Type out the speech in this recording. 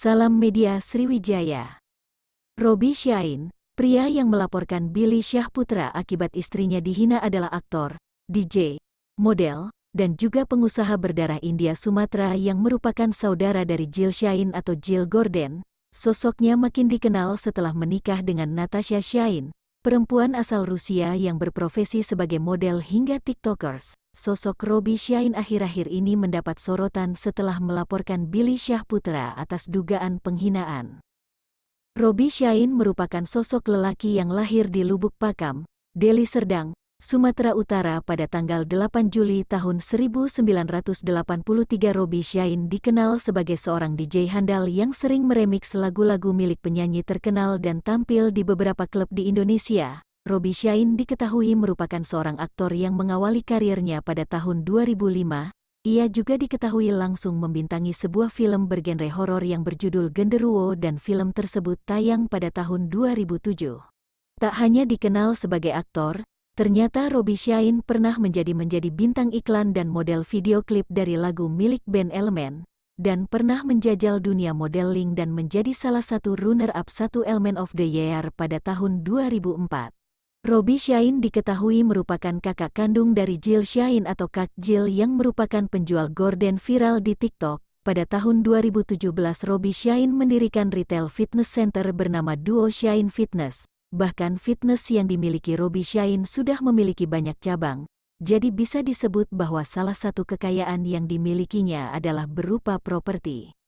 Salam Media Sriwijaya. Robby Shine, pria yang melaporkan Billy Syahputra akibat istrinya dihina adalah aktor, DJ, model, dan juga pengusaha berdarah India Sumatera yang merupakan saudara dari Jill Shine atau Jill Gordon. Sosoknya makin dikenal setelah menikah dengan Natasha Shine, perempuan asal Rusia yang berprofesi sebagai model hingga TikTokers. Sosok Robby Shine akhir-akhir ini mendapat sorotan setelah melaporkan Billy Syahputra atas dugaan penghinaan. Robby Shine merupakan sosok lelaki yang lahir di Lubuk Pakam, Deli Serdang, Sumatera Utara pada tanggal 8 Juli tahun 1983. Robby Shine dikenal sebagai seorang DJ handal yang sering meremix lagu-lagu milik penyanyi terkenal dan tampil di beberapa klub di Indonesia. Robby Shine diketahui merupakan seorang aktor yang mengawali karirnya pada tahun 2005. Ia juga diketahui langsung membintangi sebuah film bergenre horor yang berjudul Genderuwo dan film tersebut tayang pada tahun 2007. Tak hanya dikenal sebagai aktor, ternyata Robby Shine pernah menjadi bintang iklan dan model video klip dari lagu milik band Elemen, dan pernah menjajal dunia modeling dan menjadi salah satu runner-up 1 Element of the Year pada tahun 2004. Robby Shine diketahui merupakan kakak kandung dari Jill Shine atau Kak Jill yang merupakan penjual gorden viral di TikTok. Pada tahun 2017 Robby Shine mendirikan retail fitness center bernama Duo Shine Fitness. Bahkan fitness yang dimiliki Robby Shine sudah memiliki banyak cabang. Jadi bisa disebut bahwa salah satu kekayaan yang dimilikinya adalah berupa properti.